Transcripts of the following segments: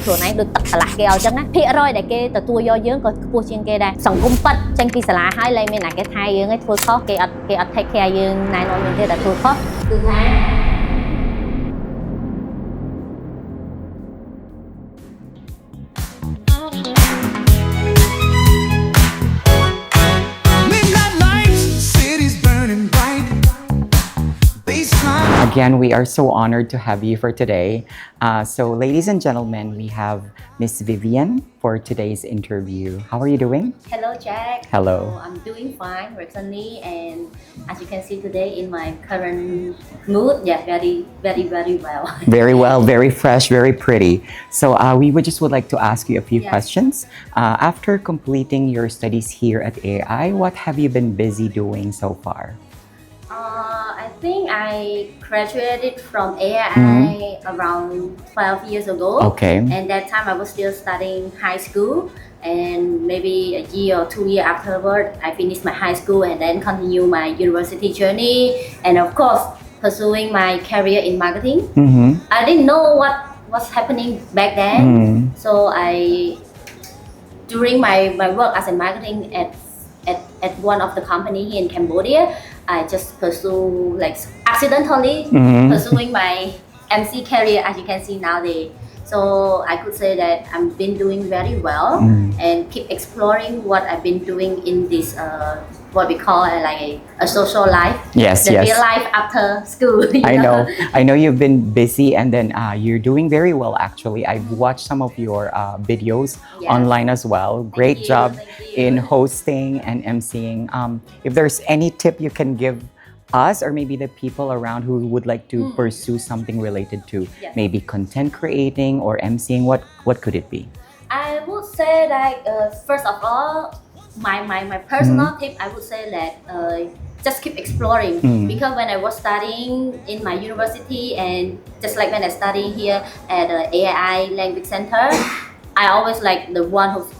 ខ្លួនឯងដូចទឹកកន្លះគេឲ្យអញ្ចឹងណាភាគរយដែលគេទទួលយកយើងក៏ខ្ពស់ជាងគេដែរសង្គមប៉ិតចេញពីសាលាហើយលែងមានអ្នកគេថាយើងឯងធ្វើខុសគេអត់ take care យើងណែនាំយើងទេតែធ្វើខុសគឺថា Again, we are so honored to have you for today. So, ladies and gentlemen, we have Miss Vivian for today's interview. How are you doing? Hello, Jack. Hello. So, I'm doing fine recently, and as you can see today in my current mood, yeah, very well. Very well, very fresh, very pretty. So, we would like to ask you a few questions. After completing your studies here at AI, what have you been busy doing so far? I think I graduated from AI around 12 years ago. Okay. And that time I was still studying high school. And maybe a year or 2 years afterward, I finished my high school and then continue my university journey. And of course, pursuing my career in marketing. I didn't know what was happening back then. So during my work as a marketing at one of the company here in Cambodia, I just pursue accidentally pursuing my MC career as you can see nowadays. So I could say that I've been doing very well and keep exploring what I've been doing in this what we call a social life. Yes, the real life after school. I know you've been busy and then you're doing very well actually. I've watched some of your videos online as well. Great job in hosting and emceeing. If there's any tip you can give us or maybe the people around who would like to pursue something related to maybe content creating or emceeing, what could it be? I would say first of all, my personal tip, I would say that just keep exploring because when I was studying in my university and just like when I study here at the AI Language Center, I always the one who's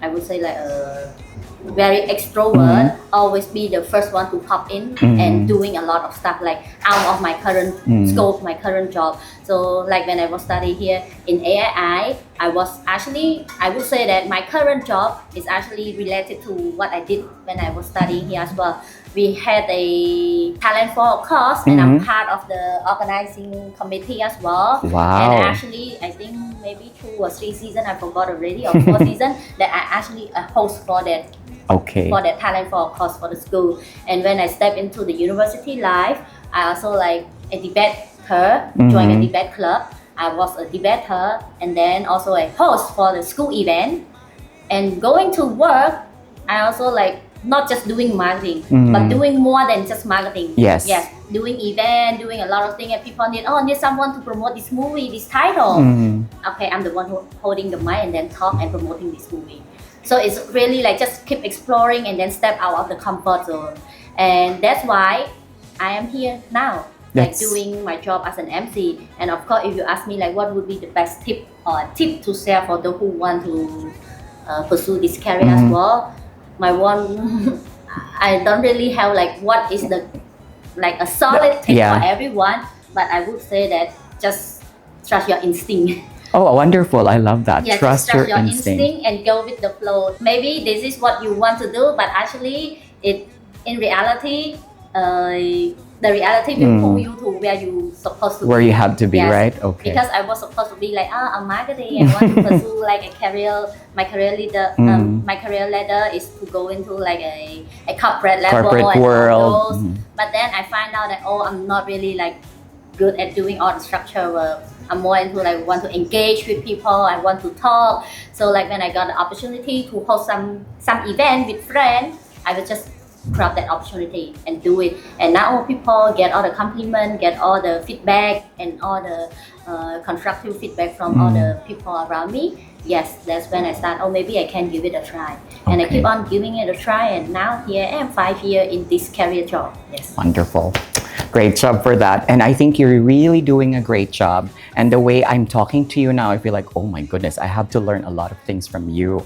I would say very extrovert, always be the first one to pop in and doing a lot of stuff out of my current scope, my current job. So when I was studying here in AI, I would say that my current job is actually related to what I did when I was studying here as well. We had a talent for a course and I'm part of the organizing committee as well. Wow. And actually, I think maybe 2 or 3 seasons, I forgot already, or 4 seasons, that I actually a host for that. Okay. For that talent for a course for the school. And when I step into the university life, I also a debater, joined a debate club. I was a debater and then also a host for the school event. And going to work, I also not just doing marketing, but doing more than just marketing. Yes. Doing event, doing a lot of things, and people need someone to promote this movie, this title. Okay, I'm the one who holding the mic and then talk and promoting this movie. So it's really just keep exploring and then step out of the comfort zone. And that's why I am here now, doing my job as an MC. And of course, if you ask me what would be the best tip to share for those who want to pursue this career as well, my one, I don't really have what is the a solid tip for everyone, but I would say that just trust your instinct. Oh, wonderful. I love that. Trust your instinct and go with the flow. Maybe this is what you want to do, but actually in reality, the reality will pull you to where you supposed to where be. You have to be, right? Okay. Because I was supposed to be I'm marketing and want to pursue a career. My career leader, my career ladder is to go into a corporate level corporate and world. all those. But then I find out that I'm not really good at doing all the structure work. I'm more into want to engage with people. I want to talk. So when I got the opportunity to host some event with friends, I would just grab that opportunity and do it. And now people get all the compliment, get all the feedback and all the constructive feedback from all the people around me. Yes, that's when I start, maybe I can give it a try. And I keep on giving it a try, and now here I am 5 years in this career job. Yes. Wonderful. Great job for that. And I think you're really doing a great job. And the way I'm talking to you now, I feel oh my goodness, I have to learn a lot of things from you.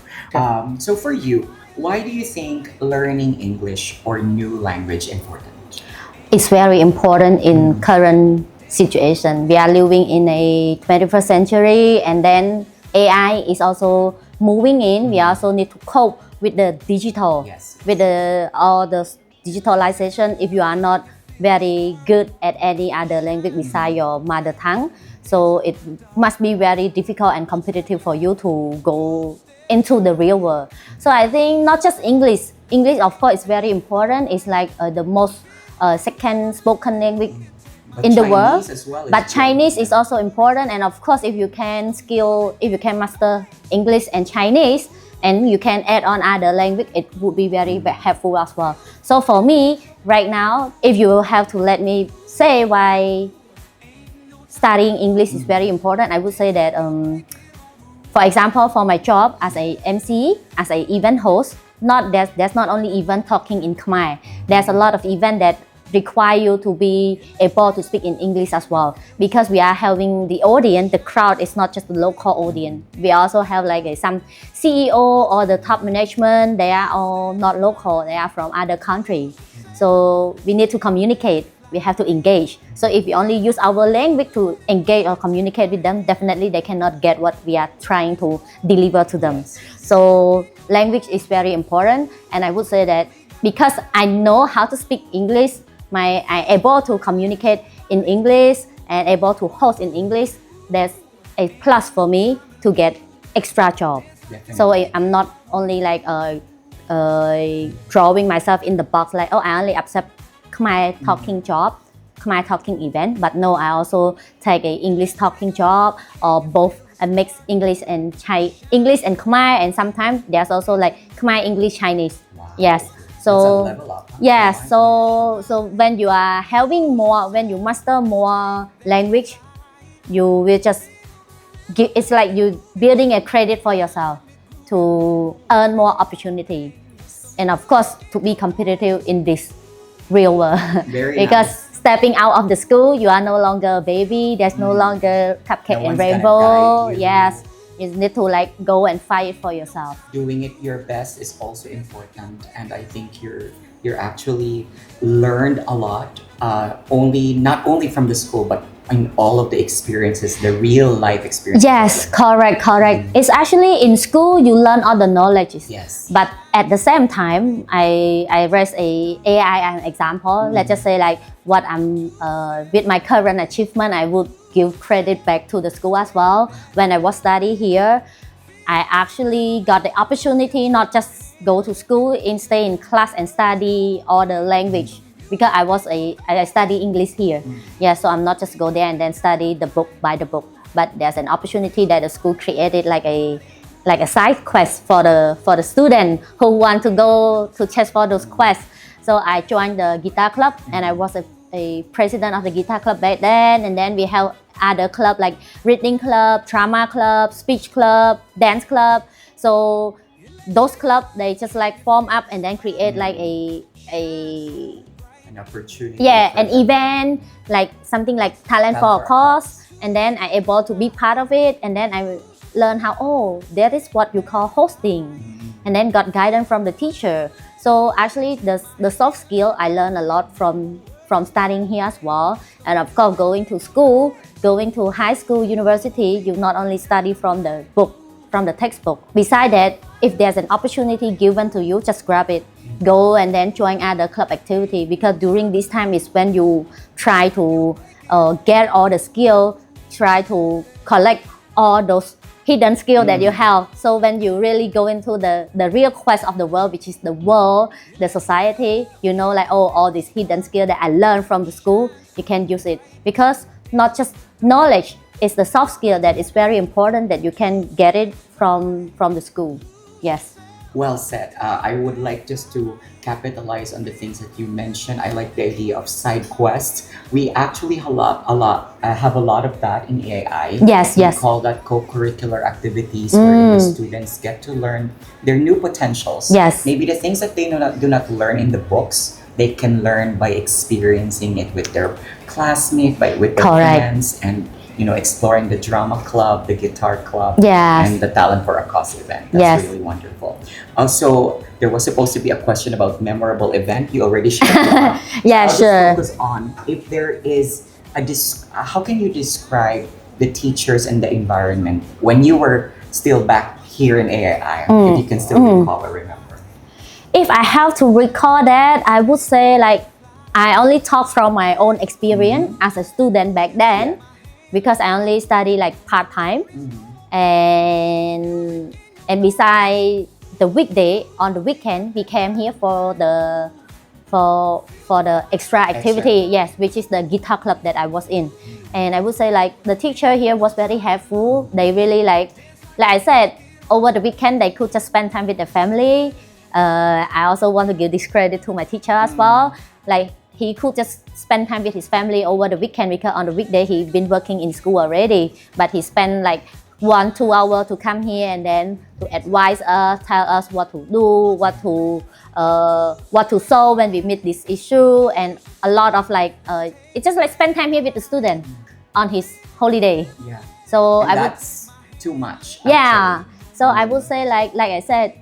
So for you, why do you think learning English or new language important? It's very important in current situation. We are living in a 21st century, and then AI is also moving in, we also need to cope with the digital, with all the digitalization. If you are not very good at any other language besides your mother tongue, so it must be very difficult and competitive for you to go into the real world. So I think not just English of course is very important. It's like the most second spoken language in the world, but Chinese is also important. And of course, if you can master English and Chinese, and you can add on other language, it would be very helpful as well. So for me, right now, if you have to let me say why studying English is very important, I would say that, for example, for my job as a MC, as an event host, there's not only event talking in Khmer. There's a lot of event that require you to be able to speak in English as well, because we are having the audience, the crowd is not just the local audience. We also have like some CEO or the top management, they are all not local, they are from other countries. So we need to communicate, we have to engage. So if we only use our language to engage or communicate with them, definitely they cannot get what we are trying to deliver to them. So language is very important, and I would say that because I know how to speak English, I'm able to communicate in English and able to host in English, that's a plus for me to get extra job. So I'm not only like drawing myself in the box like, oh, I only accept Khmer talking job, Khmer talking event, but no, I also take a English talking job or both, a mix English and Khmer, and sometimes there's also like Khmer English Chinese. Yes. So yes, so when you are having more, when you master more language, you will just it's like you building a credit for yourself to earn more opportunity, and of course to be competitive in this real world. Because stepping out of the school, you are no longer a baby. There's no longer cupcake and rainbow. Yes. You need to like go and fight for yourself. Doing it your best is also important, and I think you're actually learned a lot. Not only from the school, but in all of the experiences, the real life experiences. Yes, correct. It's actually in school you learn all the knowledges. Yes. But at the same time, I raise a AI as an example. Let's just say like what I'm with my current achievement, I would give credit back to the school as well. When I was studying here, I actually got the opportunity not just go to school and stay in class and study all the language, because I study English here. Yeah, so I'm not just go there and then study the book by the book, but there's an opportunity that the school created like a side quest for the student who want to go to chase for those quests. So I joined the guitar club, and I was a president of the guitar club back then, and then we have other club like reading club, drama club, speech club, dance club. So those clubs, they just like form up and then create like an opportunity. Yeah, an event, like something like talent for a cause, and then I able to be part of it, and then I learn how, oh, that is what you call hosting, and then got guidance from the teacher. So actually the soft skill I learned a lot from studying here as well. And of course, going to school, going to high school, university, you not only study from the book, from the textbook. Besides that, if there's an opportunity given to you, just grab it. Go and then join other club activity, because during this time is when you try to get all the skill, try to collect all those hidden skill that you have. So when you really go into the real quest of the world, which is the world, the society, you know, like, oh, all these hidden skill that I learned from the school, you can use it. Because not just knowledge, it's the soft skill that is very important, that you can get it from the school. Yes. Well said. I would like just to capitalize on the things that you mentioned. I like the idea of side quests. We actually have a lot of that in AI. Yes. We call that co-curricular activities, where the students get to learn their new potentials. Yes. Maybe the things that they do not learn in the books, they can learn by experiencing it with their classmates, with their friends, and exploring the drama club, the guitar club, and the talent for a cause event. That's really wonderful. Also, there was supposed to be a question about memorable event. You already shared one. Yeah, sure. Focus on if there is how can you describe the teachers and the environment when you were still back here in AII, if you can still recall or remember? If I have to recall that, I would say like I only talk from my own experience as a student back then, because I only study like part-time, and besides the weekday, on the weekend we came here for the extra activity, yes, which is the guitar club that I was in. And I would say like the teacher here was very helpful. They really like I said, over the weekend they could just spend time with their family. I also want to give this credit to my teacher as well. Like he could just spend time with his family over the weekend, because on the weekday he's been working in school already, but he spent like 1-2 hours to come here and then to advise us, tell us what to do, what to solve when we meet this issue, and a lot of like it's just like spend time here with the student on his holiday. Yeah. So and that's too much. Yeah. Actually. So I would say like I said,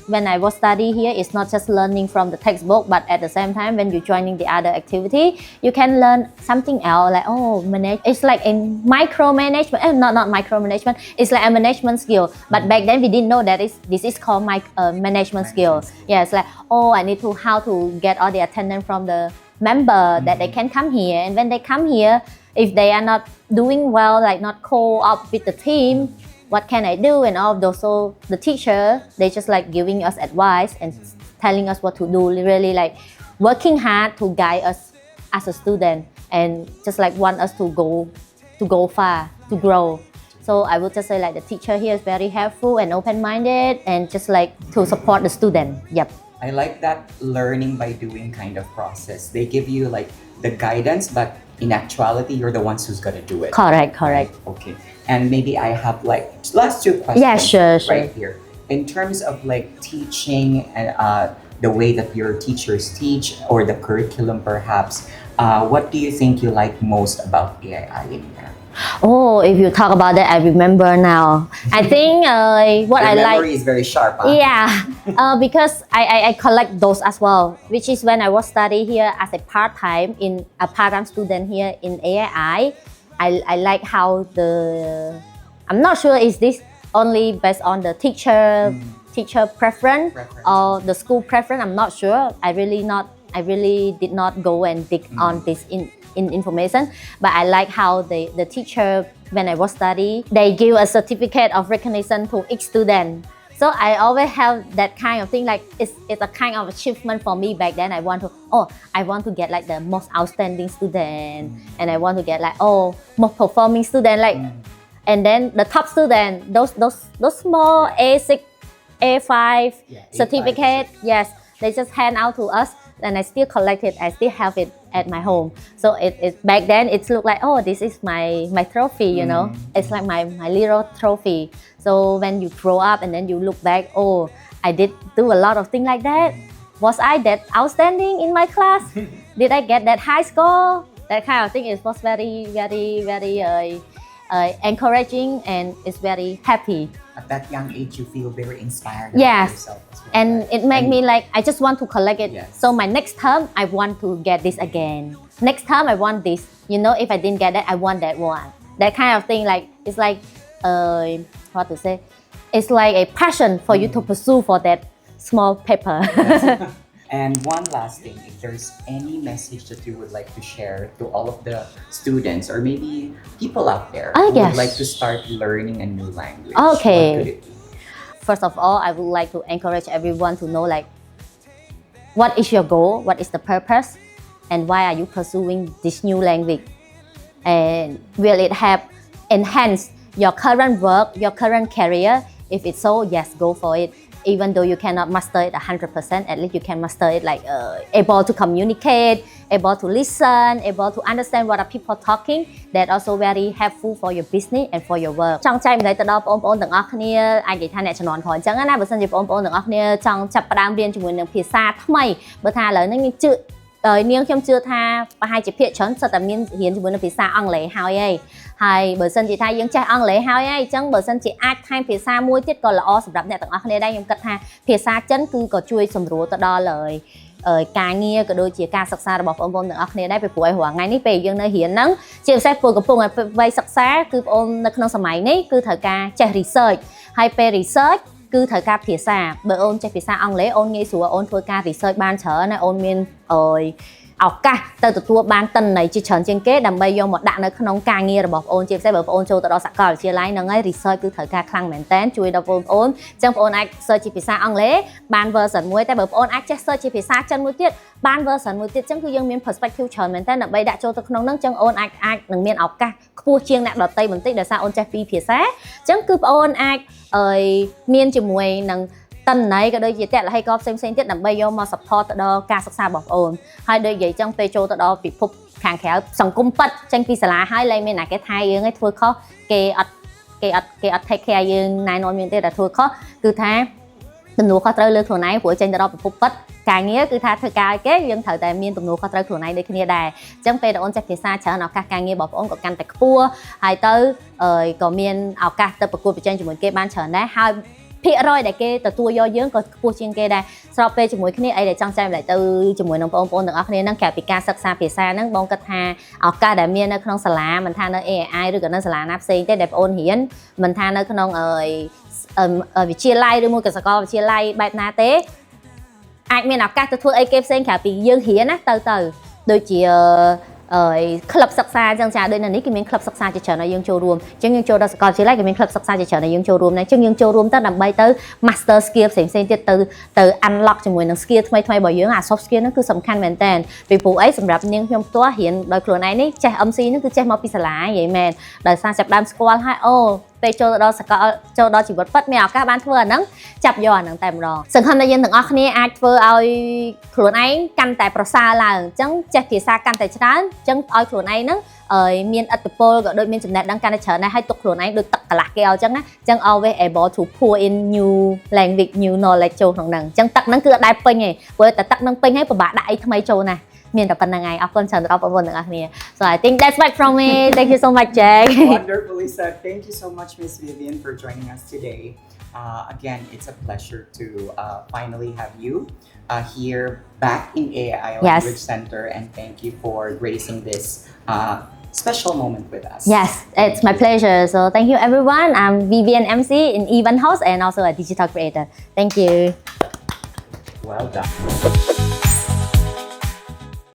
when I was studying here, it's not just learning from the textbook, but at the same time, when you're joining the other activity, you can learn something else, like it's like a micromanagement, not micromanagement, it's like a management skill. But back then we didn't know that this is called management skill. Yeah, it's like, I need to how to get all the attendance from the member that they can come here, and when they come here, if they are not doing well, like not co-op with the team, what can I do, and all of those. So the teacher, they just like giving us advice and telling us what to do, really like working hard to guide us as a student, and just like want us to go far, to grow. So I would just say like the teacher here is very helpful and open-minded, and just like to support the student. Yep. I like that learning by doing kind of process. They give you like the guidance, but in actuality, you're the ones who's gonna do it. Correct. Right? Okay. And maybe I have like last 2 questions. Yeah, sure. Right here. In terms of like teaching and the way that your teachers teach, or the curriculum perhaps, what do you think you like most about AII in here? If you talk about that, I remember now. I think what Your I like. memory is very sharp. Huh? Yeah, because I collect those as well, which is when I was studying here as a part-time student here in AII. I like how I'm not sure is this only based on the teacher preference or the school preference. I'm not sure. I really did not go and dig on this in information, but I like how the teacher, when I was studying, they give a certificate of recognition to each student. So I always have that kind of thing, like it's a kind of achievement for me back then. I want to get like the most outstanding student, and I want to get like most performing student, like, and then the top student, those small A6, A5 certificate, yes, they just hand out to us, and I still collect it. I still have it at my home. So it back then it looked like, this is my trophy, you know. It's like my little trophy. So when you grow up and then you look back, I did do a lot of things like that. Was I that outstanding in my class? Did I get that high score? That kind of thing. It was very, very, very encouraging, and it's very happy. At that young age, you feel very inspired. Yes, about yourself as well, and right? it made me like, I just want to collect it. Yes. So my next term, I want to get this again. Next term, I want this. You know, if I didn't get that, I want that one. That kind of thing. Like it's like how to say? It's like a passion for you to pursue for that small paper. And one last thing, if there's any message that you would like to share to all of the students, or maybe people out there who would like to start learning a new language, Okay. what could it be? First of all, I would like to encourage everyone to know like, what is your goal, what is the purpose, and why are you pursuing this new language, and will it have enhanced your current work, your current career? If it's so, yes, go for it. Even though you cannot master it 100%, at least you can master it like able to communicate, able to listen, able to understand what are people talking. That also very helpful for your business and for your work. ចង់ចែកម្លែកទៅដល់បងប្អូនទាំងអស់គ្នាអាចនិយាយថាអ្នកជំនាន់ក្រោយអញ្ចឹងណាបើសិនជាបងប្អូនទាំងអស់គ្នាចង់ចាប់ផ្ដើមរៀនជាមួយនឹងភាសាថ្មីបើថាឥឡូវនេះនាងខ្ញុំជឿថាប្រហែលជាភាគច្រើនសិតតែមានរៀនជាមួយនឹងភាសាអង់គ្លេសហើយបើសិនជាថាយើងចេះអង់គ្លេសហើយអញ្ចឹងបើសិនជាអាចថែមភាសាមួយទៀតក៏ល្អសម្រាប់អ្នកទាំងអស់គ្នាដែរខ្ញុំគិតថាភាសាចិនគឺក៏ជួយសម្រួលទៅដល់ ការងារក៏ដូចជាការសិក្សារបស់បងប្អូនទាំងអស់គ្នាដែរពីព្រោះរាល់ថ្ងៃនេះពេលយើងនៅរៀនហ្នឹងជាពិសេសពលកំពុងតែវ័យសិក្សាគឺបងប្អូននៅក្នុងសម័យនេះគឺត្រូវការចេះ research ហើយពេល research គឺត្រូវការភាសាបើអូនចេះភាសាអង់គ្លេសអូនងាយស្រួលអូនធ្វើការ research បានច្រើនហើយអូនមានឱកាសទៅទទួលបានទិន្នន័យជាច្រើនជាងគេដើម្បីយកមកដាក់នៅក្នុងការងាររបស់បងប្អូនជាពិសេសបើបងប្អូនចូលទៅដល់សាកលវិទ្យាល័យហ្នឹងហើយ research គឺត្រូវការខ្លាំងមែនតើជួយដល់បងប្អូនអញ្ចឹងបងប្អូនអាច search ជាភាសាអង់គ្លេសបាន version មួយតែបើបងប្អូនអាចចេះ search ជាភាសាចិនមួយទៀតបាន version មួយទៀតអញ្ចឹងគឺយើងមាន perspective ច្រើនមែនតើដើម្បីដាក់ចូលទៅក្នុងហ្នឹងអញ្ចឹងអូនអាចនឹងមានឱកាសខ្ពស់ជាងអ្នកដទៃបន្តិចដោយសារអូនចេះពីរភាសាអញ្ចឹងគឺបងប្អូនអាចមានជាមួយនឹងតន្ន័យក៏ដូចជាតលហេកផ្សេងៗទៀតដើម្បីយកមក support ទៅដល់ការសិក្សារបស់បងប្អូនហើយដូចនិយាយចឹងពេលចូលទៅដល់ពិភពខាងក្រៅសង្គមប៉ិតចេញពីសាលាហើយលែងមានអ្នកគេថៃយើងឯងធ្វើខុសគេអត់ take care យើងណែនាំយើងទេតែធ្វើខុសគឺថាទំនួលខុសត្រូវលើខ្លួនឯងព្រោះចេញទៅដល់ពិភពប៉ិតការងារគឺថាធ្វើការឲ្យគេយើងត្រូវតែមានទំនួលខុសត្រូវខ្លួនឯងដូចគ្នាដែរអញ្ចឹងពេលដែលអូនចេះភាសាច្រើនឱកាសការងាររបស់បងប្អូនក៏កាន់តែខ្ពស់ហើយទៅក៏មានឱកាសទៅប្រកួតប្រជែងជាមួយគេបានច្រើនដែរហើយភាគរយដែលគេទទួលយកយើងក៏ខ្ពស់ជាងគេដែរស្របពេលជាមួយគ្នាអីដែលចង់ចែកម្លែកទៅជាមួយនឹងបងប្អូនទាំងអស់គ្នាហ្នឹងក្រៅពីការសិក្សាភាសាហ្នឹងបងគិតថាឱកាសដែលមាននៅក្នុងសាលាមិនថានៅ AI ឬក៏នៅសាលាណាផ្សេងទេដែលបងប្អូនរៀនមិនថានៅក្នុងវិទ្យាល័យឬមួយក៏សាកលវិទ្យាល័យបែបណាទេអាចមានឱកាសទៅធ្វើអីគេផ្សេងក្រៅពីយើងរៀនណាទៅដូចជាក្លឹបសិក្សាអញ្ចឹងចាដូចនៅនេះគឺមានក្លឹបសិក្សាជាច្រើនឲ្យយើងចូលរួមអញ្ចឹងយើងចូលដល់សាកលវិទ្យាល័យក៏មានក្លឹបសិក្សាជាច្រើនឲ្យយើងចូលរួមដែរអញ្ចឹងយើងចូលរួមទៅដើម្បីទៅ master skill ផ្សេងទៀតទៅ unlock ជាមួយនឹង skill ថ្មីរបស់យើងអា soft skill ហ្នឹងគឺសំខាន់មែនតើពីព្រោះអីសម្រាប់នាងខ្ញុំផ្ទាល់រៀនដោយខ្លួនឯងនេះចេះ MC ហ្នឹងគឺចេះមកពីសាលានិយាយមែនដោយសារចាប់ដើមស្គាល់ហើយពេលចូលដល់សាកលចូលដល់ជីវិតពិតមានឱកាសបានធ្វើអាហ្នឹងចាប់យកអាហ្នឹងតែម្ដងសង្ឃឹមថាយើងទាំងអស់គ្នាអាចធ្វើឲ្យខ្លួនឯងកាន់តែប្រសើរឡើងអញ្ចឹងចេះភាសាកាន់តែច្រើនអញ្ចឹងឲ្យខ្លួនឯងហ្នឹងមានឥទ្ធិពលក៏ដូចមានចំណេះដឹងកាន់តែច្រើនដែរឲ្យទុកខ្លួនឯងដូចទឹកកន្លះកែវអញ្ចឹងណាអញ្ចឹង always able to pour in new language new knowledge ចូលក្នុងហ្នឹងអញ្ចឹងទឹកហ្នឹងគឺអត់ដែលពេញទេព្រោះតែទឹកហ្នឹងពេញហើយពិបាកដាក់អីថ្មីចូលណាមានតែប៉ុណ្្នឹងហើយអរគុណច្រើនដល់បងប្អូនទាំងអស់គ្នា So I think that's it from me. Thank you so much, Jack. Wonderfully said. Thank you so much, Miss Vivian, for joining us today. Again, it's a pleasure to finally have you here back in AI Language Center, and thank you for gracing this special moment with us. Yes, it's my pleasure. So thank you, everyone. I'm Vivian Emcee, an event host and also a digital creator. Thank you. Well done.